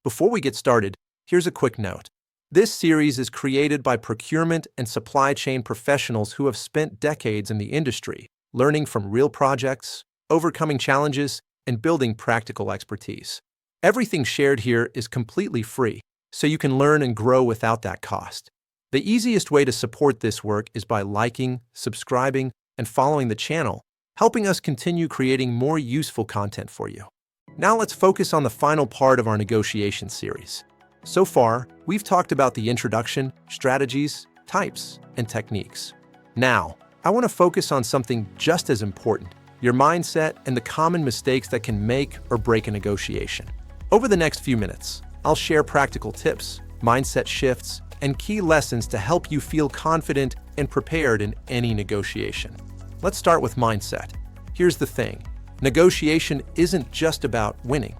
Before we get started, here's a quick note. This series is created by procurement and supply chain professionals who have spent decades in the industry, learning from real projects, overcoming challenges, and building practical expertise. Everything shared here is completely free, so you can learn and grow without that cost. The easiest way to support this work is by liking, subscribing, and following the channel, helping us continue creating more useful content for you. Now let's focus on the final part of our negotiation series. So far, we've talked about the introduction, strategies, types, and techniques. Now, I want to focus on something just as important: your mindset and the common mistakes that can make or break a negotiation. Over the next few minutes, I'll share practical tips, mindset shifts, and key lessons to help you feel confident and prepared in any negotiation. Let's start with mindset. Here's the thing: negotiation isn't just about winning.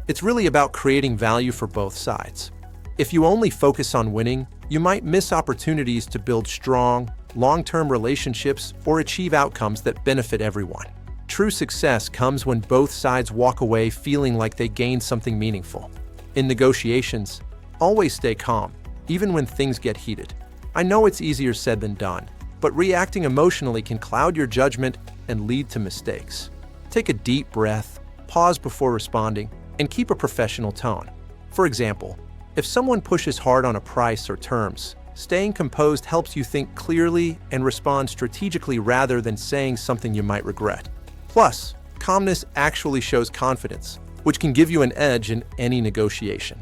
It's really about creating value for both sides. If you only focus on winning, you might miss opportunities to build strong, long-term relationships or achieve outcomes that benefit everyone. True success comes when both sides walk away feeling like they gained something meaningful. In negotiations, always stay calm, even when things get heated. I know it's easier said than done, but reacting emotionally can cloud your judgment and lead to mistakes. Take a deep breath, pause before responding, and keep a professional tone. For example, if someone pushes hard on a price or terms, staying composed helps you think clearly and respond strategically rather than saying something you might regret. Plus, calmness actually shows confidence, which can give you an edge in any negotiation.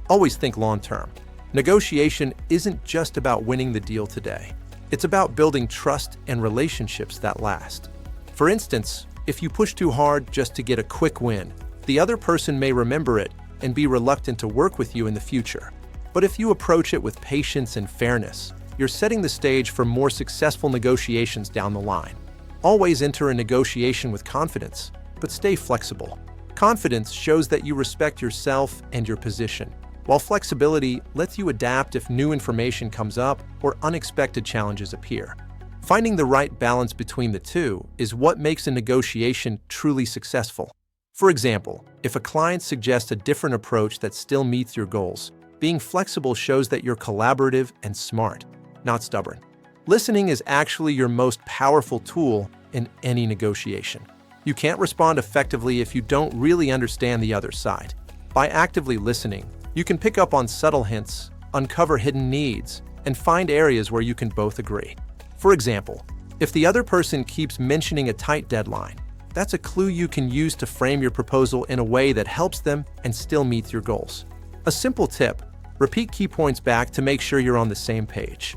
Always think long-term. Negotiation isn't just about winning the deal today. It's about building trust and relationships that last. For instance, if you push too hard just to get a quick win, the other person may remember it and be reluctant to work with you in the future. But if you approach it with patience and fairness, you're setting the stage for more successful negotiations down the line. Always enter a negotiation with confidence, but stay flexible. Confidence shows that you respect yourself and your position, while flexibility lets you adapt if new information comes up or unexpected challenges appear. Finding the right balance between the two is what makes a negotiation truly successful. For example, if a client suggests a different approach that still meets your goals, being flexible shows that you're collaborative and smart, not stubborn. Listening is actually your most powerful tool in any negotiation. You can't respond effectively if you don't really understand the other side. By actively listening, you can pick up on subtle hints, uncover hidden needs, and find areas where you can both agree. For example, if the other person keeps mentioning a tight deadline, that's a clue you can use to frame your proposal in a way that helps them and still meets your goals. A simple tip: repeat key points back to make sure you're on the same page.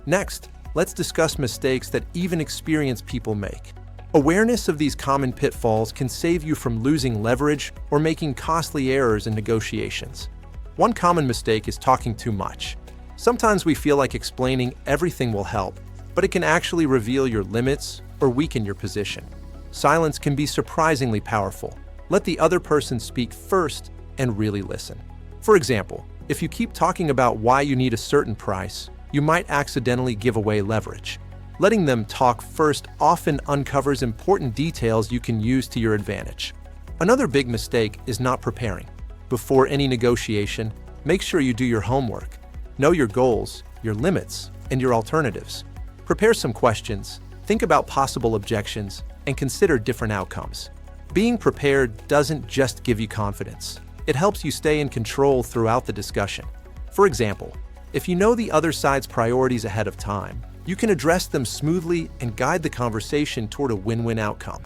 Next, let's discuss mistakes that even experienced people make. Awareness of these common pitfalls can save you from losing leverage or making costly errors in negotiations. One common mistake is talking too much. Sometimes we feel like explaining everything will help, but it can actually reveal your limits or weaken your position. Silence can be surprisingly powerful. Let the other person speak first and really listen. For example, if you keep talking about why you need a certain price, you might accidentally give away leverage. Letting them talk first often uncovers important details you can use to your advantage. Another big mistake is not preparing. Before any negotiation, make sure you do your homework. Know your goals, your limits, and your alternatives. Prepare some questions, think about possible objections, and consider different outcomes. Being prepared doesn't just give you confidence. It helps you stay in control throughout the discussion. For example, if you know the other side's priorities ahead of time, you can address them smoothly and guide the conversation toward a win-win outcome.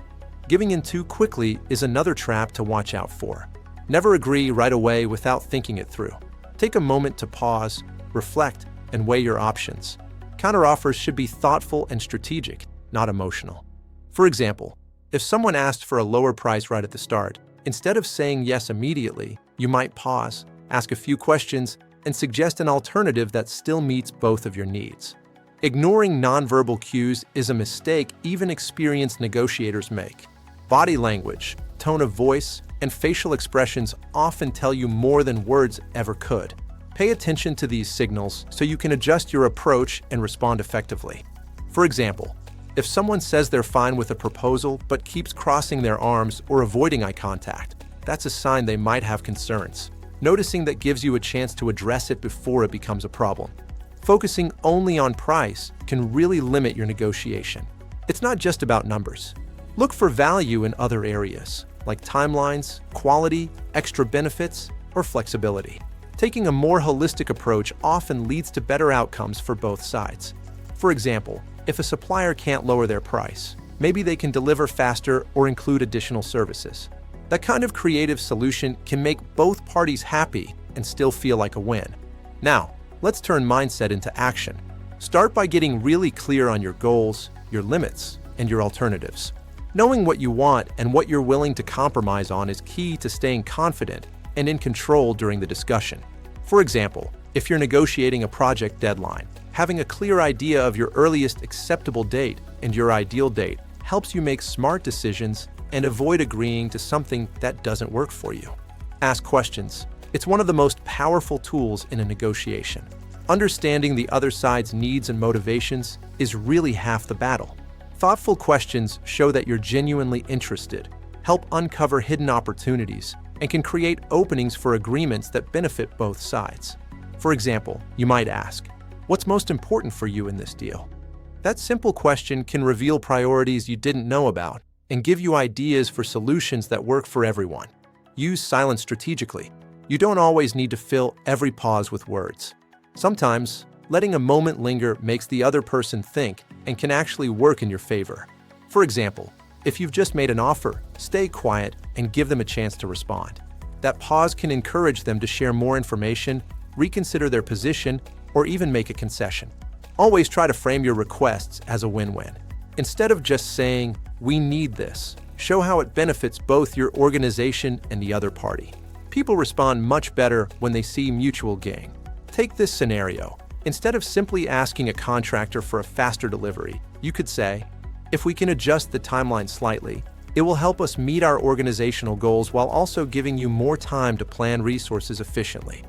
Giving in too quickly is another trap to watch out for. Never agree right away without thinking it through. Take a moment to pause, reflect, and weigh your options. Counteroffers should be thoughtful and strategic, not emotional. For example, if someone asked for a lower price right at the start, instead of saying yes immediately, you might pause, ask a few questions, and suggest an alternative that still meets both of your needs. Ignoring nonverbal cues is a mistake even experienced negotiators make. Body language, tone of voice, and facial expressions often tell you more than words ever could. Pay attention to these signals so you can adjust your approach and respond effectively. For example, if someone says they're fine with a proposal but keeps crossing their arms or avoiding eye contact, that's a sign they might have concerns. Noticing that gives you a chance to address it before it becomes a problem. Focusing only on price can really limit your negotiation. It's not just about numbers. Look for value in other areas, like timelines, quality, extra benefits, or flexibility. Taking a more holistic approach often leads to better outcomes for both sides. For example, if a supplier can't lower their price, maybe they can deliver faster or include additional services. That kind of creative solution can make both parties happy and still feel like a win. Now, let's turn mindset into action. Start by getting really clear on your goals, your limits, and your alternatives. Knowing what you want and what you're willing to compromise on is key to staying confident and in control during the discussion. For example, if you're negotiating a project deadline, having a clear idea of your earliest acceptable date and your ideal date helps you make smart decisions and avoid agreeing to something that doesn't work for you. Ask questions. It's one of the most powerful tools in a negotiation. Understanding the other side's needs and motivations is really half the battle. Thoughtful questions show that you're genuinely interested, help uncover hidden opportunities, and can create openings for agreements that benefit both sides. For example, you might ask, "What's most important for you in this deal?" That simple question can reveal priorities you didn't know about and give you ideas for solutions that work for everyone. Use silence strategically. You don't always need to fill every pause with words. Sometimes, letting a moment linger makes the other person think and can actually work in your favor. For example, if you've just made an offer, stay quiet and give them a chance to respond. That pause can encourage them to share more information, reconsider their position, or even make a concession. Always try to frame your requests as a win-win. Instead of just saying, "We need this," show how it benefits both your organization and the other party. People respond much better when they see mutual gain. Take this scenario. Instead of simply asking a contractor for a faster delivery, you could say, "If we can adjust the timeline slightly, it will help us meet our organizational goals while also giving you more time to plan resources efficiently."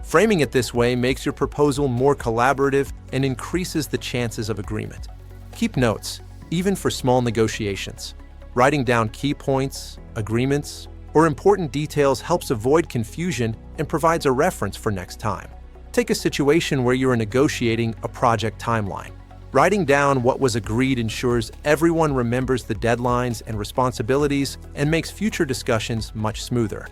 Framing it this way makes your proposal more collaborative and increases the chances of agreement. Keep notes, even for small negotiations. Writing down key points, agreements, or important details helps avoid confusion and provides a reference for next time. Take a situation where you are negotiating a project timeline. Writing down what was agreed ensures everyone remembers the deadlines and responsibilities and makes future discussions much smoother.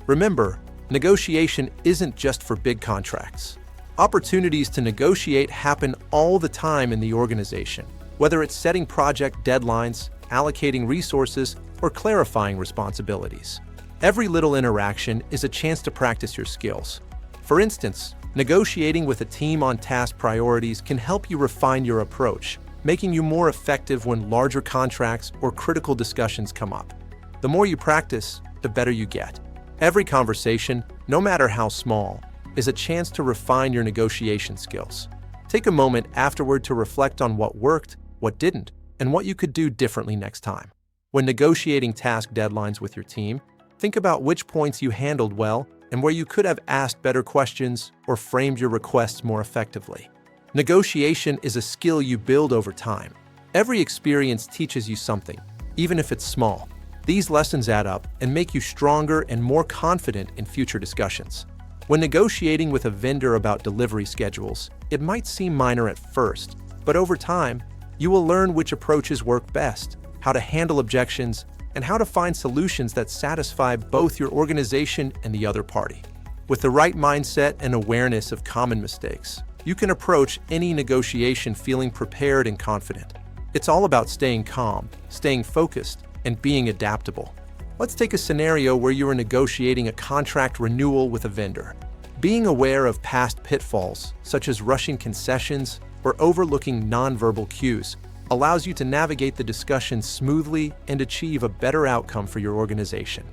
Remember, negotiation isn't just for big contracts. Opportunities to negotiate happen all the time in the organization, whether it's setting project deadlines, allocating resources, or clarifying responsibilities. Every little interaction is a chance to practice your skills. For instance, negotiating with a team on task priorities can help you refine your approach, making you more effective when larger contracts or critical discussions come up. The more you practice, the better you get. Every conversation, no matter how small, is a chance to refine your negotiation skills. Take a moment afterward to reflect on what worked, what didn't, and what you could do differently next time. When negotiating task deadlines with your team, think about which points you handled well and where you could have asked better questions or framed your requests more effectively. Negotiation is a skill you build over time. Every experience teaches you something, even if it's small. These lessons add up and make you stronger and more confident in future discussions. When negotiating with a vendor about delivery schedules, it might seem minor at first, but over time, you will learn which approaches work best, how to handle objections, and how to find solutions that satisfy both your organization and the other party. With the right mindset and awareness of common mistakes, you can approach any negotiation feeling prepared and confident. It's all about staying calm, staying focused, and being adaptable. Let's take a scenario where you are negotiating a contract renewal with a vendor. Being aware of past pitfalls, such as rushing concessions or overlooking nonverbal cues, allows you to navigate the discussion smoothly and achieve a better outcome for your organization.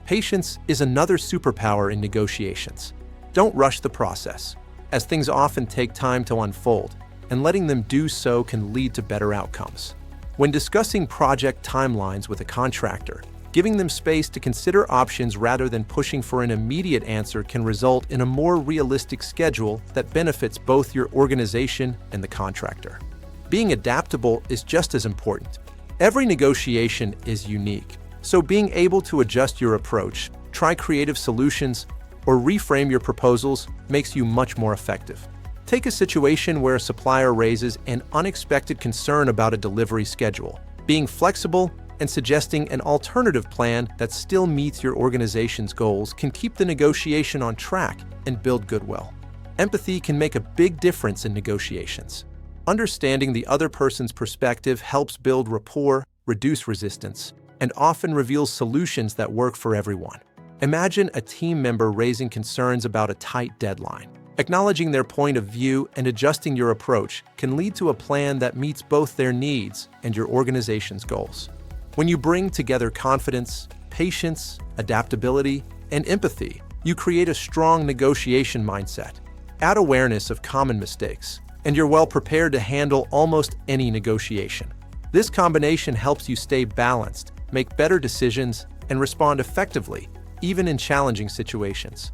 Patience is another superpower in negotiations. Don't rush the process, as things often take time to unfold, and letting them do so can lead to better outcomes. When discussing project timelines with a contractor, giving them space to consider options rather than pushing for an immediate answer can result in a more realistic schedule that benefits both your organization and the contractor. Being adaptable is just as important. Every negotiation is unique, so being able to adjust your approach, try creative solutions, or reframe your proposals makes you much more effective. Take a situation where a supplier raises an unexpected concern about a delivery schedule. Being flexible and suggesting an alternative plan that still meets your organization's goals can keep the negotiation on track and build goodwill. Empathy can make a big difference in negotiations. Understanding the other person's perspective helps build rapport, reduce resistance, and often reveals solutions that work for everyone. Imagine a team member raising concerns about a tight deadline. Acknowledging their point of view and adjusting your approach can lead to a plan that meets both their needs and your organization's goals. When you bring together confidence, patience, adaptability, and empathy, you create a strong negotiation mindset. Add awareness of common mistakes, and you're well prepared to handle almost any negotiation. This combination helps you stay balanced, make better decisions, and respond effectively, even in challenging situations.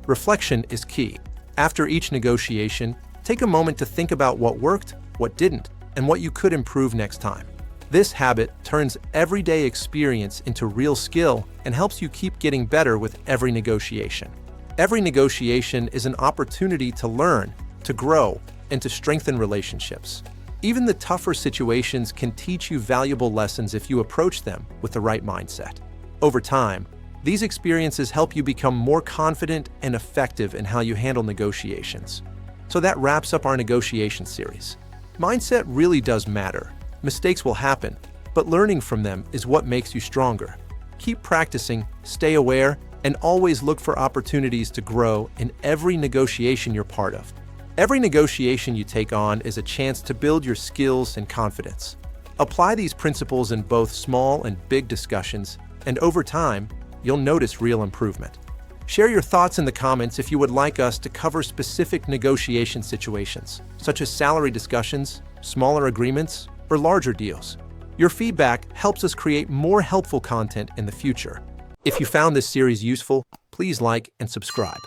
Reflection is key. After each negotiation, take a moment to think about what worked, what didn't, and what you could improve next time. This habit turns everyday experience into real skill and helps you keep getting better with every negotiation. Every negotiation is an opportunity to learn, to grow, and to strengthen relationships. Even the tougher situations can teach you valuable lessons if you approach them with the right mindset. Over time, these experiences help you become more confident and effective in how you handle negotiations. So that wraps up our negotiation series. Mindset really does matter. Mistakes will happen, but learning from them is what makes you stronger. Keep practicing, stay aware, and always look for opportunities to grow in every negotiation you're part of. Every negotiation you take on is a chance to build your skills and confidence. Apply these principles in both small and big discussions, and over time, you'll notice real improvement. Share your thoughts in the comments if you would like us to cover specific negotiation situations, such as salary discussions, smaller agreements, or larger deals. Your feedback helps us create more helpful content in the future. If you found this series useful, please like and subscribe.